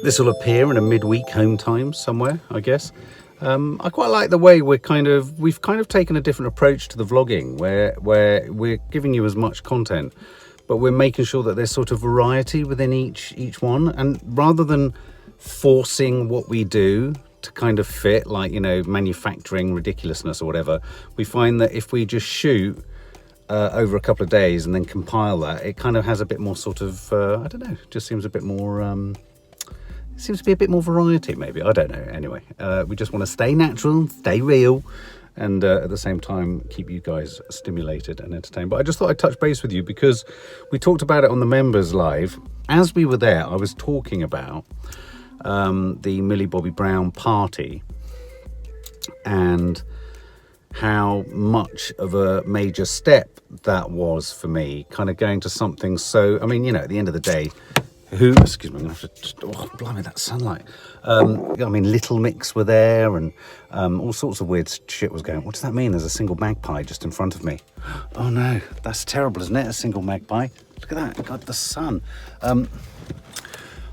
this will appear in a midweek home time somewhere, I guess. I quite like the way we've kind of taken a different approach to the vlogging, where we're giving you as much content, but we're making sure that there's sort of variety within each one. And rather than forcing what we do to kind of fit, like, you know, manufacturing ridiculousness or whatever, we find that if we just shoot over a couple of days and then compile that, it kind of has a bit more sort of, I don't know, just seems a bit more, seems to be a bit more variety maybe, I don't know. Anyway, we just want to stay natural, stay real, and at the same time keep you guys stimulated and entertained. But I just thought I'd touch base with you because we talked about it on the members live. As we were there, I was talking about the Millie Bobby Brown party and how much of a major step that was for me, kind of going to something so, I mean, you know, at the end of the day, excuse me, I'm gonna have to just, oh, blimey, that sunlight. I mean, Little Mix were there, and all sorts of weird shit was going on. What does that mean? There's a single magpie just in front of me. Oh no, that's terrible, isn't it? A single magpie. Look at that, God, the sun. I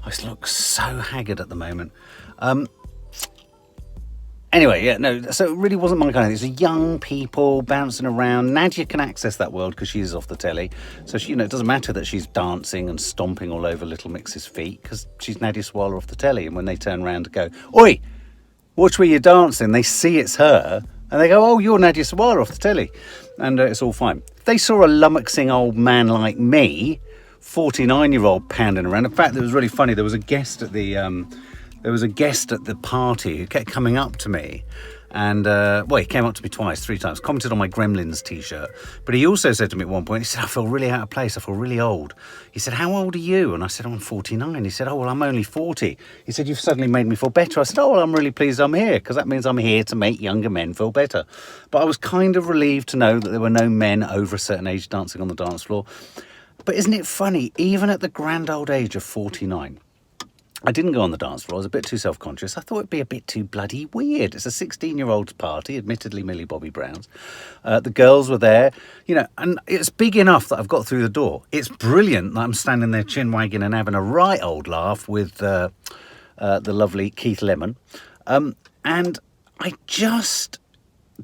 just look so haggard at the moment. Anyway, yeah, no, so it really wasn't my kind of thing. It's young people bouncing around. Nadia can access that world because she's off the telly. So, she, you know, it doesn't matter that she's dancing and stomping all over Little Mix's feet because she's Nadia Sawalha off the telly. And when they turn around to go, "Oi, watch where you're dancing," they see it's her and they go, "Oh, you're Nadia Sawalha off the telly." And it's all fine. If they saw a lummoxing old man like me, 49-year-old pounding around. In fact, it was really funny. There was a guest at the party who kept coming up to me, and well, he came up to me twice, 3 times, commented on my Gremlins t-shirt, but he also said to me at one point, he said, "I feel really out of place, I feel really old." He said, "How old are you?" And I said, "I'm 49. He said, "Oh, well, I'm only 40. He said, "You've suddenly made me feel better." I said, "Oh, well, I'm really pleased I'm here, because that means I'm here to make younger men feel better." But I was kind of relieved to know that there were no men over a certain age dancing on the dance floor. But isn't it funny, even at the grand old age of 49, I didn't go on the dance floor. I was a bit too self-conscious. I thought it'd be a bit too bloody weird. It's a 16-year-old's party, admittedly Millie Bobby Brown's. The girls were there, you know, and it's big enough that I've got through the door. It's brilliant that I'm standing there chin-wagging and having a right old laugh with the lovely Keith Lemon. And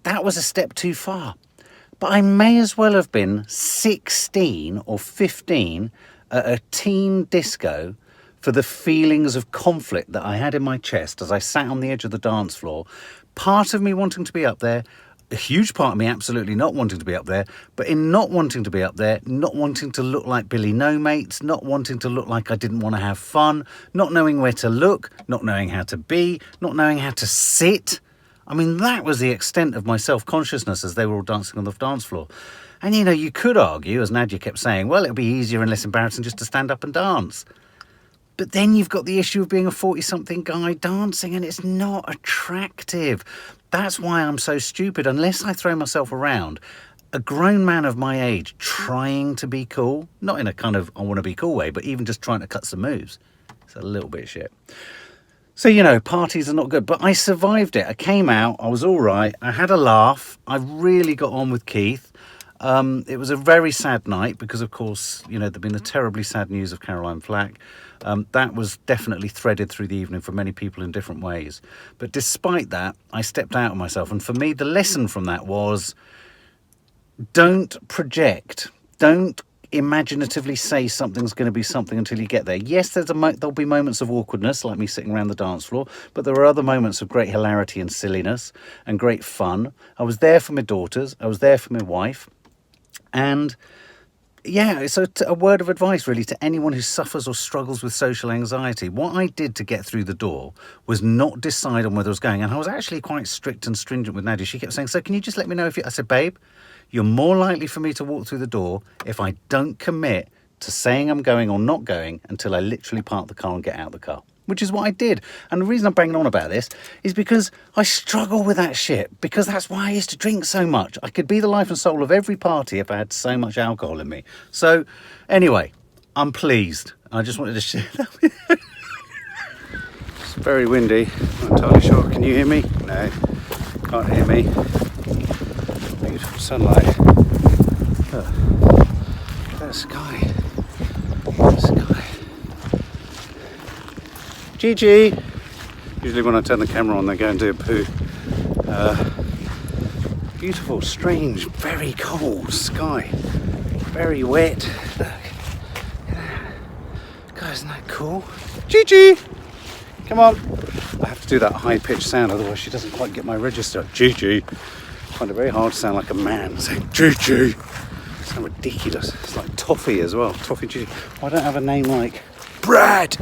that was a step too far. But I may as well have been 16 or 15 at a teen disco for the feelings of conflict that I had in my chest as I sat on the edge of the dance floor. Part of me wanting to be up there, a huge part of me absolutely not wanting to be up there, but in not wanting to be up there, not wanting to look like Billy No Mates, not wanting to look like I didn't want to have fun, not knowing where to look, not knowing how to be, not knowing how to sit. I mean, that was the extent of my self-consciousness as they were all dancing on the dance floor. And, you know, you could argue, as Nadia kept saying, well, it'll be easier and less embarrassing just to stand up and dance. But then you've got the issue of being a 40-something guy dancing, and it's not attractive. That's why I'm so stupid. Unless I throw myself around, a grown man of my age trying to be cool, not in a kind of I want to be cool way, but even just trying to cut some moves, it's a little bit shit. So, you know, parties are not good, but I survived it. I came out, I was all right, I had a laugh, I really got on with Keith. It was a very sad night because, of course, you know, there'd been the terribly sad news of Caroline Flack. That was definitely threaded through the evening for many people in different ways. But despite that, I stepped out of myself. And for me, the lesson from that was don't project. Don't imaginatively say something's going to be something until you get there. Yes, there'll be moments of awkwardness, like me sitting around the dance floor, but there are other moments of great hilarity and silliness and great fun. I was there for my daughters. I was there for my wife. And yeah, so a word of advice really to anyone who suffers or struggles with social anxiety. What I did to get through the door was not decide on whether I was going. And I was actually quite strict and stringent with Nadia. She kept saying, "So can you just let me know if you..." I said, "Babe, you're more likely for me to walk through the door if I don't commit to saying I'm going or not going until I literally park the car and get out of the car." Which is what I did. And the reason I'm banging on about this is because I struggle with that shit, because that's why I used to drink so much. I could be the life and soul of every party if I had so much alcohol in me. So anyway, I'm pleased. I just wanted to share that with you. It's very windy. I'm not entirely sure. Can you hear me? No, can't hear me. Beautiful sunlight. Look at the sky. The sky. Gigi! Usually when I turn the camera on, they go and do a poo. Beautiful, strange, very cold sky. Very wet. Look. God, isn't that cool? Gigi! Come on. I have to do that high-pitched sound, otherwise she doesn't quite get my register. Gigi. I find it very hard to sound like a man saying Gigi. It's so ridiculous. It's like Toffee as well. Toffee Gigi. Why don't I have a name like Brad?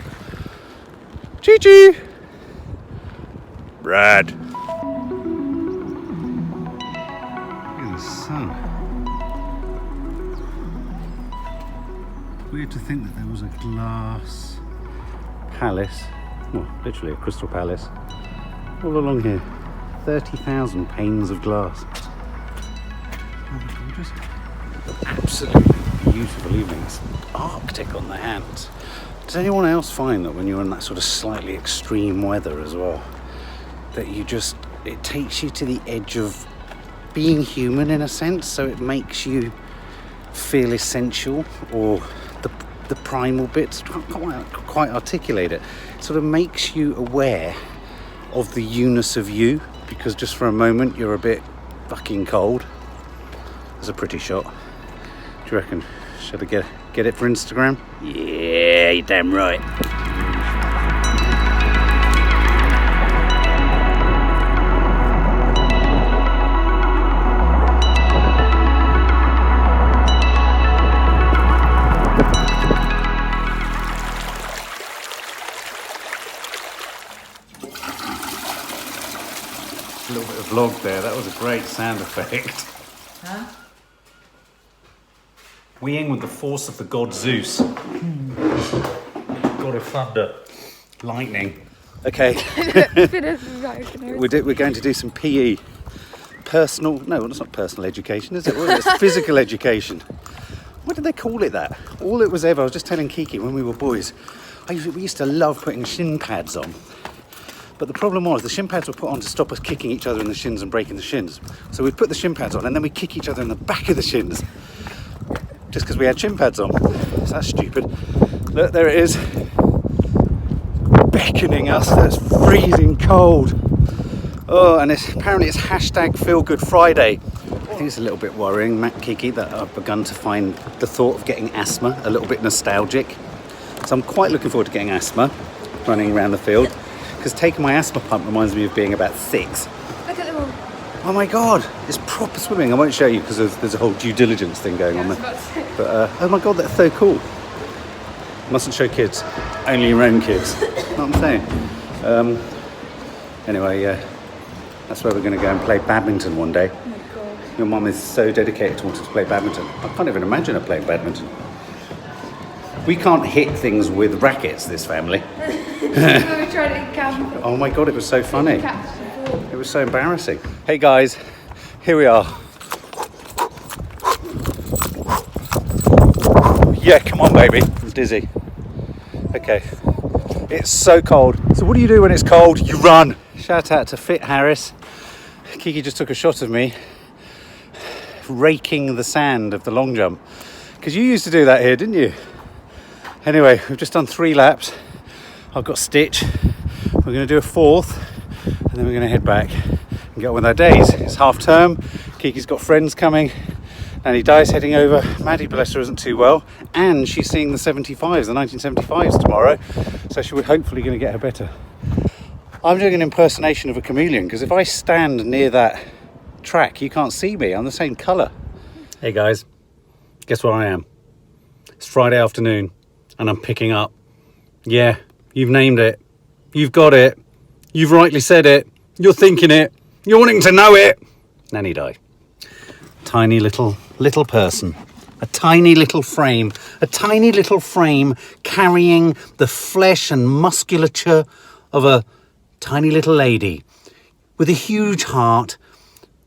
Gigi! Brad. Look at the sun. Weird to think that there was a glass palace, well, literally a crystal palace, all along here. 30,000 panes of glass. Oh, gorgeous. Absolutely beautiful evening. It's Arctic on the hands. Does anyone else find that when you're in that sort of slightly extreme weather as well, that you just, it takes you to the edge of being human in a sense, so it makes you feel essential, or the primal bits, can't quite articulate it. It sort of makes you aware of the you-ness of you, because just for a moment you're a bit fucking cold. It's a pretty shot. Do you reckon? Should I get it for Instagram? Yeah, you're damn right. A little bit of vlog there. That was a great sound effect. Huh? Weeing with the force of the god Zeus. God of thunder. Lightning. Okay. We're going to do some PE. Personal, no, it's not personal education, is it? Well, it's physical education. What did they call it that? All it was ever, I was just telling Kiki when we were boys, we used to love putting shin pads on. But the problem was the shin pads were put on to stop us kicking each other in the shins and breaking the shins. So we'd put the shin pads on and then we'd kick each other in the back of the shins. Just because we had shin pads on. So that's stupid. Look, there it is. Beckoning us. That's freezing cold. Oh, and apparently it's hashtag Feel Good Friday. I think it's a little bit worrying, Matt, Kiki, that I've begun to find the thought of getting asthma a little bit nostalgic. So I'm quite looking forward to getting asthma, running around the field. Because taking my asthma pump reminds me of being about 6. Look at them all. Oh my God, it's proper swimming. I won't show you because there's a whole due diligence thing going on there. But oh my God, that's so cool. Mustn't show kids, only your own kids. Know what I'm saying? Anyway, that's where we're going to go and play badminton one day. Oh my God. Your mum is so dedicated to wanting to play badminton. I can't even imagine her playing badminton. We can't hit things with rackets, this family. We were trying to catch. Oh my God, it was so funny. It was so embarrassing. Hey guys, here we are. Yeah, come on baby. I'm dizzy. Okay. It's so cold. So what do you do when it's cold? You run. Shout out to Fit Harris. Kiki just took a shot of me raking the sand of the long jump. Because you used to do that here, didn't you? Anyway, we've just done 3 laps. I've got Stitch. We're going to do a 4th, and then we're going to head back and get on with our days. It's half term. Kiki's got friends coming. Nanny Di's heading over. Maddie, bless her, isn't too well, and she's seeing the 75s, the 1975s tomorrow. So she would hopefully going to get her better. I'm doing an impersonation of a chameleon because if I stand near that track, you can't see me. I'm the same colour. Hey guys, guess where I am? It's Friday afternoon. And I'm picking up. Yeah, you've named it. You've got it. You've rightly said it. You're thinking it. You're wanting to know it. Nanny Di. Tiny little person. A tiny little frame. A tiny little frame carrying the flesh and musculature of a tiny little lady. With a huge heart.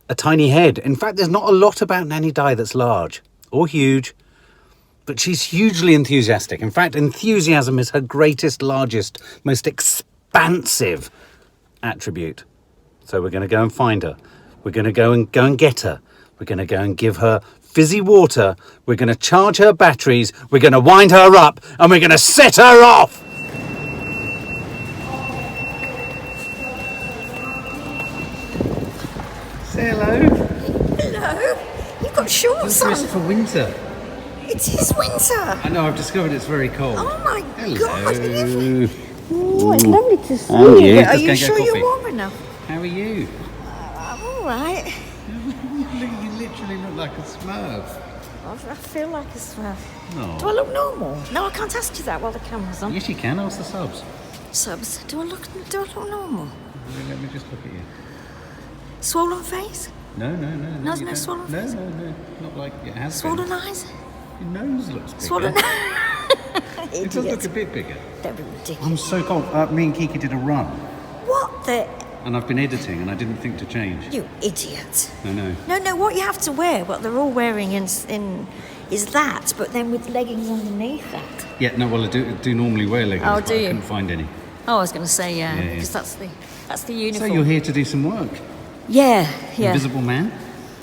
A tiny head. In fact, there's not a lot about Nanny Di that's large or huge. But she's hugely enthusiastic. In fact, enthusiasm is her greatest, largest, most expansive attribute. So we're going to go and find her. We're going to go and get her. We're going to go and give her fizzy water. We're going to charge her batteries. We're going to wind her up, and we're going to set her off. What's dressed for winter. It is winter. I know, I've discovered it's very cold. Oh my Hello. God. Oh, it's lovely to see And you. you. Are Let's go you and get sure coffee. you're warm enough? How are you? I'm all right. You literally look like a smurf. I feel like a smurf. No. Do I look normal? No, I can't ask you that while the camera's on. Yes, you can. Ask the subs. Subs, do I look normal? Let me just look at you. Swollen face? No. No, you no don't. swollen face? No. Not like it has Swollen been. eyes? Your nose looks bigger. Swollen It does look a bit bigger. Don't be ridiculous. I'm so cold. Me and Kiki did a run. What the... And I've been editing and I didn't think to change. You idiot. I know. No, what you have to wear, what they're all wearing is that, but then with leggings underneath that. Yeah, no, well, I do normally wear leggings, Oh, but do I you? couldn't find any. Oh, I was going to say, yeah, Yeah. because that's the So uniform. you're here to do some work. Yeah. Invisible Man?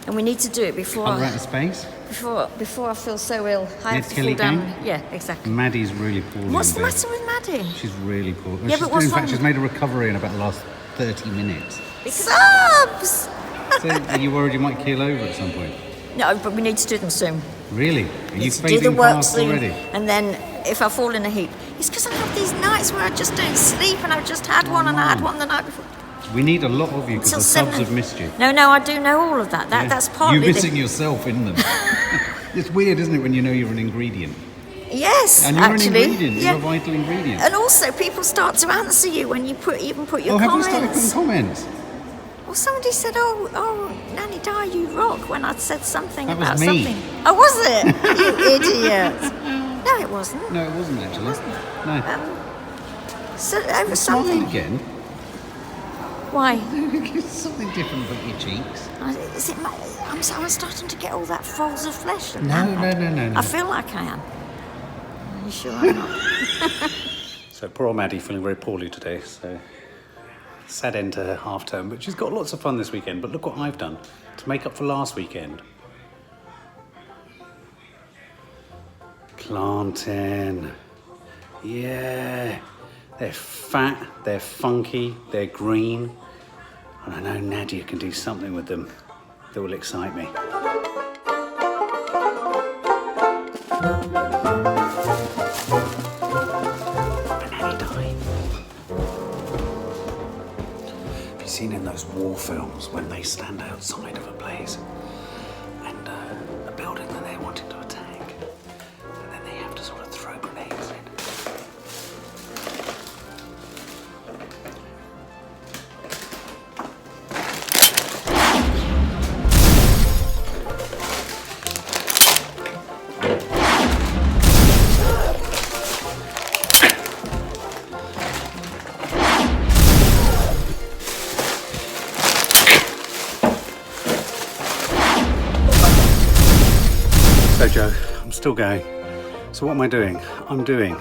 And we need to do it before Colour out of space? before I feel so ill. I have to Kelly fall down. gang? Yeah, exactly. Maddie's really poorly. What's the in bed. matter with Maddie? She's really poor. Yeah, but what's in fact, wrong? she's made a recovery in about the last 30 minutes. Subs! So are you worried you might keel over at some point? No, but we need to do them soon. Really? Are you Need to do the fading work fast soon, already? and then if I fall in a heap, it's because I have these nights where I just don't sleep, and I've just had one, and I had one the night before. We need a lot of you because Till the subs 7. have missed you. No, I do know all of that. Yeah. That's partly You're missing yourself in them. It's weird, isn't it, when you know you're an ingredient? Yes, And you're actually. an ingredient. Yeah. You're a vital ingredient. And also, people start to answer you when you put your Oh, have you started comments. putting comments? Well, somebody said, "Oh, Nanny Di, you rock," when I'd said something That was about me. something. Oh, was it? You idiot! No, it wasn't. No, it wasn't actually. No. So over Smile something. again. Why? Something different about your cheeks. Is it? I'm starting to get all that folds of flesh. No. I feel like I am. Are you sure I'm not? So poor old Maddie feeling very poorly today, so sad end to her half term, but she's got lots of fun this weekend. But look what I've done to make up for last weekend. Plantain. Yeah. They're fat, they're funky, they're green. And I know Nadia can do something with them that will excite me. Have you seen in those war films when they stand outside of a place and a building that they're wanting to attack, and then they have to sort of throw grenades in? So Joe, I'm still going. So what am I doing? I'm doing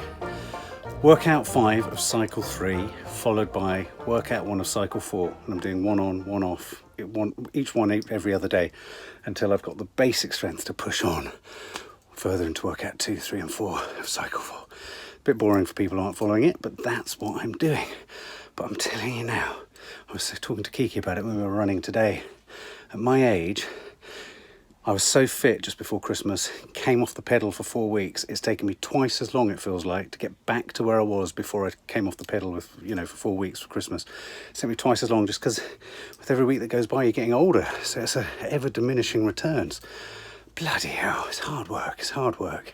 workout 5 of cycle 3, followed by workout 1 of cycle 4, and I'm doing 1 on, 1 off, each one every other day, until I've got the basic strength to push on further into workout 2, 3 and 4 of cycle 4. Bit boring for people who aren't following it, but that's what I'm doing. But I'm telling you now, I was talking to Kiki about it when we were running today. At my age, I was so fit just before Christmas, came off the pedal for 4 weeks. It's taken me twice as long, it feels like, to get back to where I was before I came off the pedal with, for 4 weeks for Christmas. It's taken me twice as long just because with every week that goes by, you're getting older. So it's a ever diminishing returns. Bloody hell, it's hard work, it's hard work.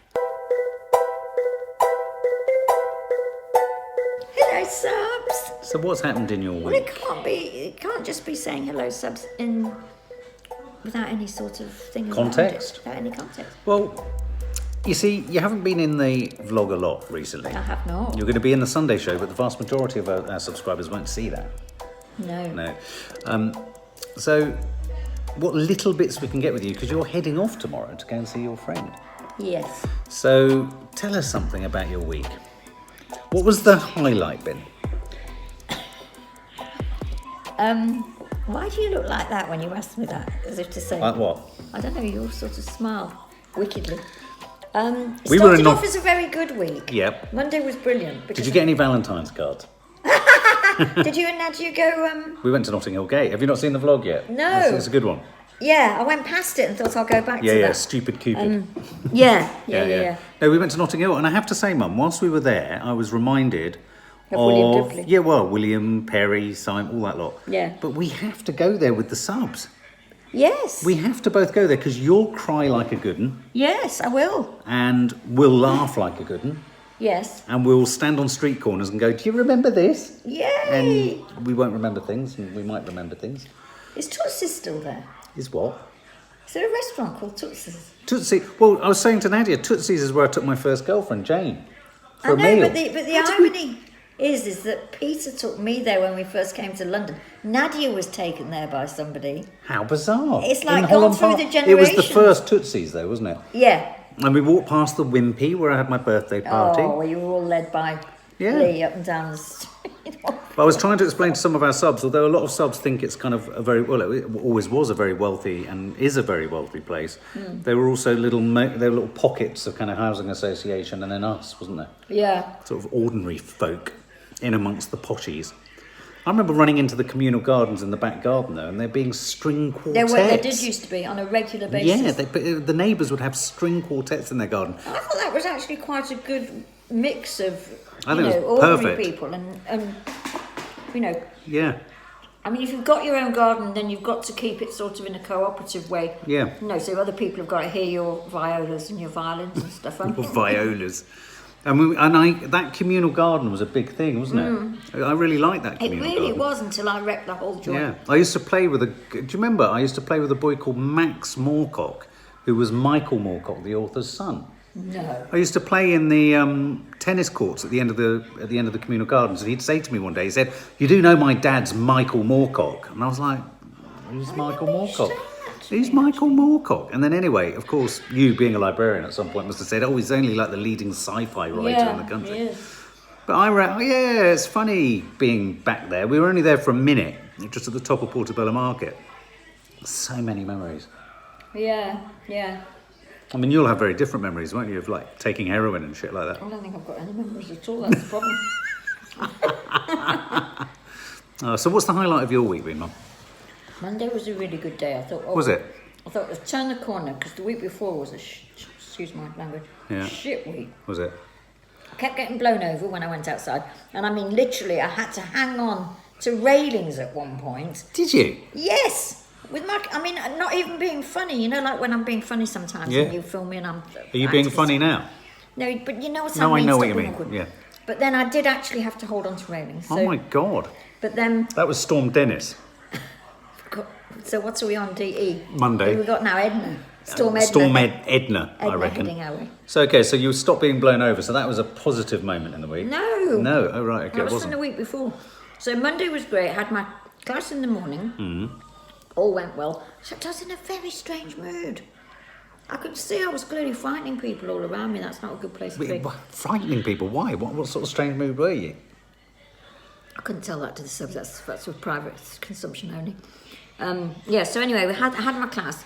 Hello, subs. So what's happened in your Well, week? it can't just be saying hello, subs, without any sort of thing around Context? it, without any context. Well, you see, you haven't been in the vlog a lot recently. I have not. You're going to be in the Sunday show, but the vast majority of our subscribers won't see that. No. So, what little bits we can get with you, because you're heading off tomorrow to go and see your friend. Yes. So, tell us something about your week. What was the highlight been? Why do you look like that when you ask me that? As if to say... Like what? I don't know, you all sort of smile wickedly. We were Started in off as a very good week. Yep. Monday was brilliant. Did you get any Valentine's cards? Did you and Nadia go... We went to Notting Hill Gate. Have you not seen the vlog yet? No. It's a good one. Yeah, I went past it and thought I'll go back Yeah, to yeah, that. stupid Cupid. Yeah. No, we went to Notting Hill, and I have to say, Mum, whilst we were there, I was reminded Of William Dudley. Yeah, well, William, Perry, Simon, all that lot. Yeah. But we have to go there with the subs. Yes. We have to both go there because you'll cry like a good un, Yes, I will. and we'll laugh like a good un, Yes. and we'll stand on street corners and go, "Do you remember this?" Yay! And we won't remember things, and we might remember things. Is Tootsie's still there? Is what? Is there a restaurant called Tootsie's? Tootsie. Well, I was saying to Nadia, Tootsie's is where I took my first girlfriend, Jane, for I a know, meal. but the irony is that Peter took me there when we first came to London. Nadia was taken there by somebody. How bizarre! It's like In gone Holland through Park. the It was the generations. first Tootsie's, though, wasn't it? Yeah. And we walked past the Wimpy where I had my birthday party. Oh, well, you were all led by Yeah. Lee up and down the street. But I was trying to explain to some of our subs, although a lot of subs think it's kind of a very, well, it always was a very wealthy and is a very wealthy place. There were also there were little pockets of kind of housing association and then us, wasn't there? Yeah. Sort of ordinary folk in amongst the poshies. I remember running into the communal gardens in the back garden though, and there being string quartets. There did used to be on a regular basis. Yeah, the neighbours would have string quartets in their garden. I thought that was actually quite a good mix of, I think it was ordinary perfect. people and Yeah, I mean, if you've got your own garden, then you've got to keep it sort of in a cooperative way. yeah. So other people have got to hear your violas and your violins and stuff. Or violas. That communal garden was a big thing, wasn't it? I really liked that It communal really garden. was until I wrecked the whole joint. Yeah, I used to play with do you remember? I used to play with a boy called Max Moorcock, who was Michael Moorcock, the author's son. No. I used to play in the tennis courts at the end of the communal gardens, and he'd say to me one day, he said, "You do know my dad's Michael Moorcock?" And I was like, "Who's Michael Moorcock?" He's Michael Moorcock. And then anyway, of course, you being a librarian at some point must have said, "Oh, he's only like the leading sci-fi writer in the country." Yeah. But it's funny being back there. We were only there for a minute, just at the top of Portobello Market. So many memories. Yeah. I mean, you'll have very different memories, won't you, of like taking heroin and shit like that. I don't think I've got any memories at all. That's the problem. So what's the highlight of your week been, Mum? Monday was a really good day. I thought. Was it? I thought let's turn the corner because the week before was excuse my language, shit week. Was it? I kept getting blown over when I went outside, and I mean literally, I had to hang on to railings at one point. Did you? Yes. Not even being funny, like when I'm being funny sometimes and you film me and I'm... Are you being funny now? No, but you know what I mean? No, I know what Stop you being mean, awkward. yeah. But then I did actually have to hold on to railings. So, Oh my God. But then... That was Storm Dennis. So what are we on, DE? Monday. Who have we got now? Edna. Storm Edna. Edna, I reckon. Heading our way. So, okay, so you stopped being blown over, so that was a positive moment in the week. No. No, oh right, okay, That it was wasn't. from the week before. So Monday was great. I had my class in the morning. All went well. Except I was in a very strange mood. I could see I was clearly frightening people all around me. That's not a good place to be. Frightening people? Why? What sort of strange mood were you? I couldn't tell that to the subs. That's for private consumption only. So anyway, I had my class.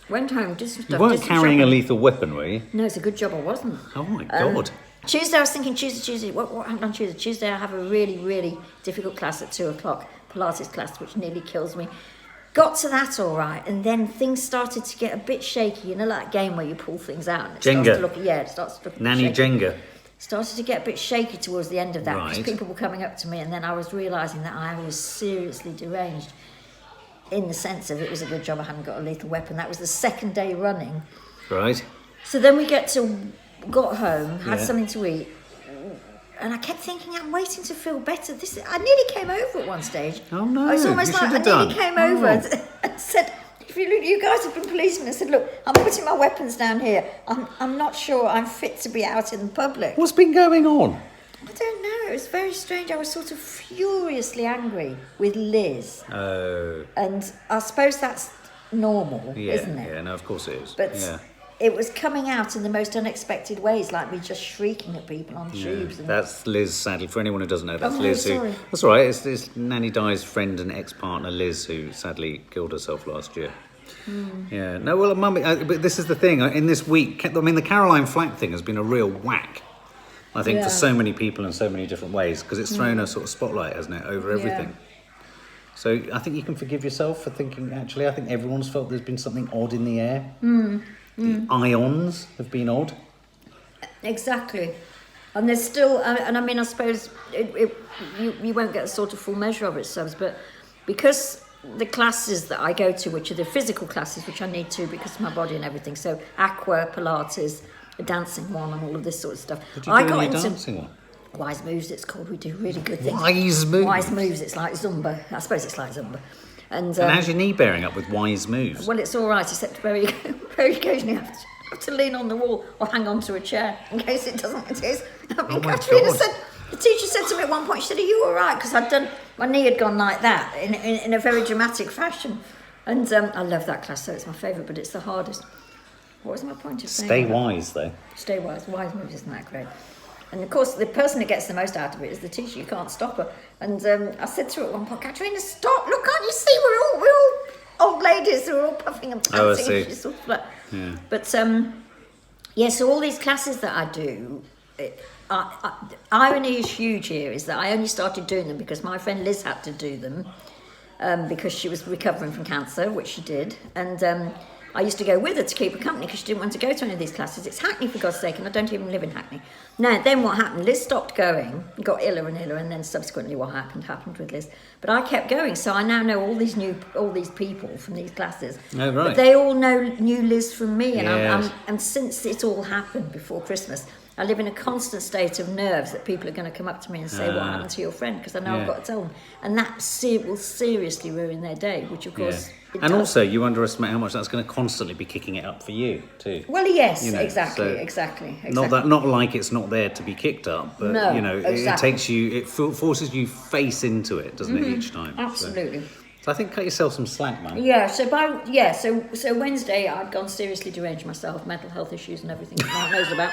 Went home, did some stuff. You weren't did some carrying a shopping. lethal weapon, were you? No, it's a good job I wasn't. Oh my God. Tuesday, I was thinking Tuesday. What happened on Tuesday? Tuesday, I have a really, really difficult class at 2:00, Pilates class, which nearly kills me. Got to that all right, and then things started to get a bit shaky. Like that game where you pull things out. And it Jenga. Starts to look a bit Nanny shaky. Jenga. Started to get a bit shaky towards the end of that because Right. people were coming up to me, and then I was realising that I was seriously deranged. In the sense of it was a good job I hadn't got a lethal weapon. That was the second day running. Right. So then got home, had Yeah. something to eat, and I kept thinking, I'm waiting to feel better. I nearly came over at one stage. Oh, no, It's almost you like I should have nearly done. came over Oh. and said, if you guys have been policemen, I said, look, I'm putting my weapons down here. I'm not sure I'm fit to be out in the public. What's been going on? I don't know. It was very strange. I was sort of furiously angry with Liz. Oh. And I suppose that's normal, Yeah, isn't it? yeah, no, of course it is. But yeah. it was coming out in the most unexpected ways, like me just shrieking at people on tubes. And That's Liz, sadly. For anyone who doesn't know, that's Oh, Liz. sorry. That's all right. It's Nanny Di's friend and ex-partner, Liz, who sadly killed herself last year. Yeah. No, well, Mum, but this is the thing. In this week, I mean, the Caroline Flack thing has been a real whack, I think, Yeah. for so many people in so many different ways, because it's thrown a sort of spotlight, hasn't it, over everything. So I think you can forgive yourself for thinking, actually, I think everyone's felt there's been something odd in the air. The ions have been odd. Exactly. And there's still, and I mean, I suppose you won't get a sort of full measure of it, Subs, but because the classes that I go to, which are the physical classes, which I need to because of my body and everything, so aqua, Pilates, a dancing one, and all of this sort of stuff. What do you do in your dancing one? Wise Moves, it's called. We do really good things. Wise Moves? Wise Moves, it's like Zumba. I suppose it's like Zumba. And how's your knee bearing up with Wise Moves? Well, it's all right, except very occasionally I have to lean on the wall or hang on to a chair in case it doesn't. It is. I mean, Katrina said, the teacher said to me at one point, she said, "Are you all right?" Because my knee had gone like that in a very dramatic fashion. And I love that class, so it's my favourite, but it's the hardest. What was my point of saying? Stay wise, though. Stay wise. Wise Moves isn't that great. And of course, the person that gets the most out of it is the teacher. You can't stop her. And I said to her at one point, "Katrina, stop! Look, can't you see? We're all old ladies. We're all puffing and panting." Oh, I see. She's sort of like, Yeah. But yeah. So all these classes that I do, irony is huge here. Is that I only started doing them because my friend Liz had to do them because she was recovering from cancer, which she did, and. I used to go with her to keep her company because she didn't want to go to any of these classes. It's Hackney, for God's sake, and I don't even live in Hackney. Now, then what happened? Liz stopped going, got iller and iller, and then subsequently what happened with Liz. But I kept going, so I now know all these people from these classes. Oh, right. But they all knew Liz from me, and Yes. and since it all happened before Christmas, I live in a constant state of nerves that people are going to come up to me and say, "What happened to your friend?" Because I know I've got to tell them, and that will seriously ruin their day, which of course. Yeah. And also, you underestimate how much that's going to constantly be kicking it up for you too. Well, yes, You know, exactly. Not like it's not there to be kicked up, but No, you know, exactly. it forces you face into it, doesn't it, each time? Absolutely. So I think cut yourself some slack, man. Yeah. So Wednesday, I'd gone seriously deranged myself, mental health issues and everything that Mark knows about,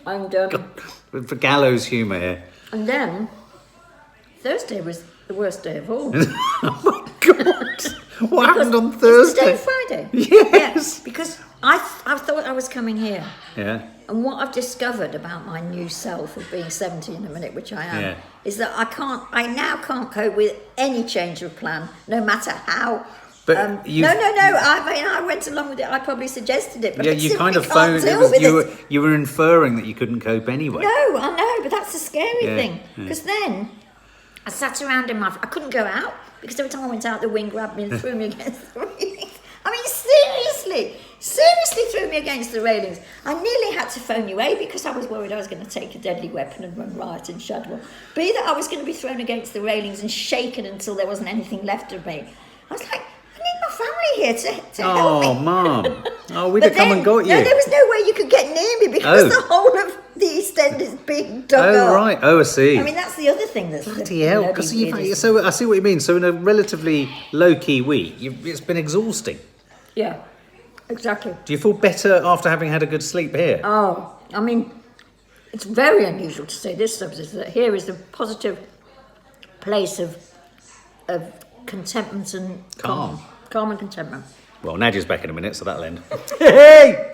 and For gallows humour here. and then Thursday was the worst day of all. Oh my God! What happened on Thursday? It's the day of Friday. Yes. Yeah, because I thought I was coming here. Yeah. And what I've discovered about my new self of being 70 in a minute, which I am, is that I now can't cope with any change of plan, no matter how. But No. I mean, I went along with it. I probably suggested it, but yeah, I you simply kind of can't phoned. deal with it. You were inferring that you couldn't cope anyway. No, I know, but that's the scary Yeah, thing. yeah. Because then I sat around I couldn't go out because every time I went out, the wind grabbed me and threw me against the railings. I mean, seriously threw me against the railings. I nearly had to phone you, A, because I was worried I was going to take a deadly weapon and run riot in Shadwell. B, that I was going to be thrown against the railings and shaken until there wasn't anything left of me. I was like, I need my family here to help me. Oh, Mum. Oh, we'd have come and got you. No, there was no way you could get near me because the whole of the East End is being dug up. Oh, right. Oh, I see. I mean, that's the other thing that's... Bloody hell. So I see what you mean. So in a relatively low-key week, it's been exhausting. Yeah, exactly. Do you feel better after having had a good sleep here? Oh, I mean, it's very unusual to say this, subject, that here is the positive place of contentment and calm and contentment. Well, Nadia's back in a minute, so that'll end. Hey!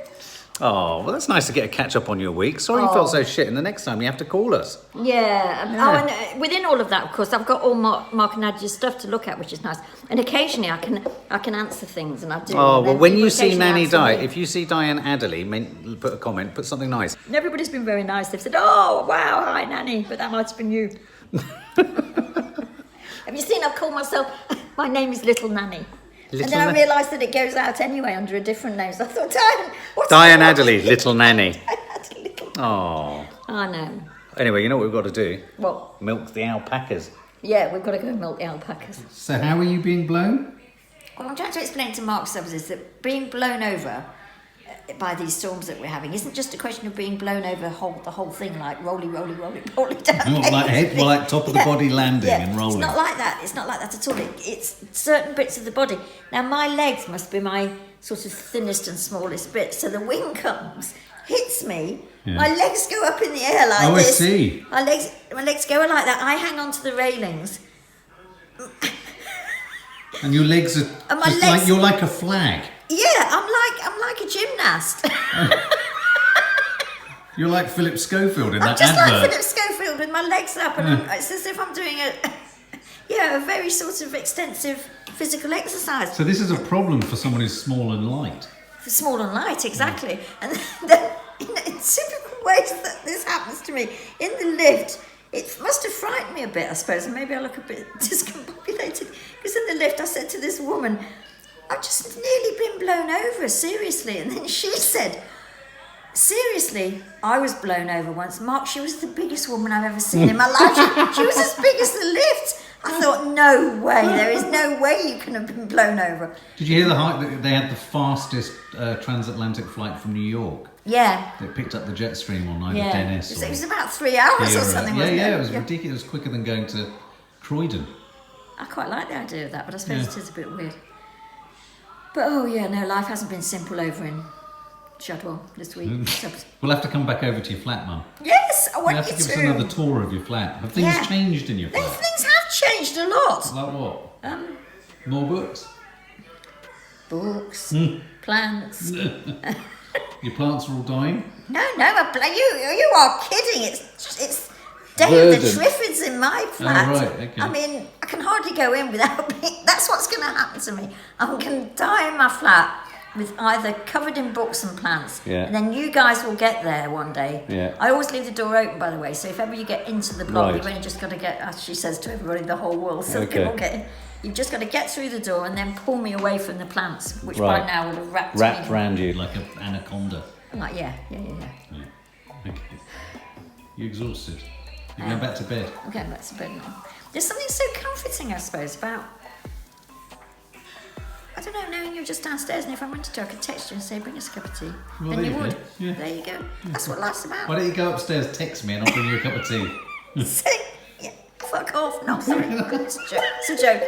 Oh, well, that's nice to get a catch up on your week. Sorry you felt so shit, and the next time you have to call us. Yeah. Oh, and within all of that, of course, I've got all Mark and Nadia's stuff to look at, which is nice. And occasionally I can answer things, and I do. Oh, and well, then when people you see occasionally Nanny answer die, me. if you see Diane Adderley, put a comment, put something nice. And everybody's been very nice. They've said, "Oh, wow, hi, Nanny," but that might have been you. Have you seen? I've called myself. My name is Little Nanny. And then I realised that it goes out anyway under a different name. So I thought, Diane Adderley, Little Nanny. Oh. I know. Anyway, you know what we've got to do? What? Milk the alpacas. Yeah, we've got to go milk the alpacas. So how are you being blown? Well, I'm trying to explain to Mark Stubbs is that being blown over by these storms that we're having isn't just a question of being blown over the whole thing, like rolly down. Like top of the body landing and rolling. It's not like that. It's not like that at all. It's certain bits of the body. Now, my legs must be my sort of thinnest and smallest bit. So the wind comes, hits me. Yeah. My legs go up in the air like this. I see. My legs go like that. I hang on to the railings. And your legs are like you're like a flag. Yeah, I'm like a gymnast. You're like Philip Schofield in that I'm just advert. like Philip Schofield with my legs up, and it's as if I'm doing a. a very sort of extensive physical exercise. So this is a problem for someone who's small and light. For small and light, exactly. And then in typical ways that this happens to me in the lift, it must have frightened me a bit, I suppose, and maybe I look a bit discombobulated, because in the lift I said to this woman, I've just nearly been blown over, seriously. And then she said, seriously, I was blown over once. Mark, she was the biggest woman I've ever seen in my life. She was as big as the lift. I thought, no way, there is no way you can have been blown over. Did you hear the hype that they had the fastest transatlantic flight from New York? Yeah. They picked up the jet stream on either Dennis or... It was about 3 hours or something, wasn't it? Yeah, it was ridiculous, quicker than going to Croydon. I quite like the idea of that, but I suppose it is a bit weird. But oh yeah, no, life hasn't been simple over in Shadwell this week. We'll have to come back over to your flat, Mum. Yes, I want You have you to give us another tour of your flat. Have things changed in your flat? Things have changed a lot. Like what? More books? Books, plants. Your plants are all dying? No, you are kidding. It's Dave the Triffids in my flat. Oh, right, okay. I mean, I can hardly go in without being... That's what's going to happen to me. I'm going to die in my flat with either covered in books and plants. Yeah. And then you guys will get there one day. Yeah. I always leave the door open, by the way, so if ever you get into the block, Right. you've only just got to get, as she says to everybody, the whole world, so Okay. people get in. You've just got to get through the door and then pull me away from the plants, which Right. by now would have wrapped Wrapped me. round you. Like an anaconda. I'm like, yeah. Okay. You're exhausted. You're going back to bed. I'm going back to bed now. There's something so comforting, I suppose, about... I don't know, knowing you're just downstairs, and if I wanted to, I could text you and say, bring us a cup of tea. Well, then there you you would. go. Yeah. There you go. That's what life's about. Why don't you go upstairs, text me, and I'll bring you a cup of tea? Say, yeah, fuck off. No, sorry. It's a joke.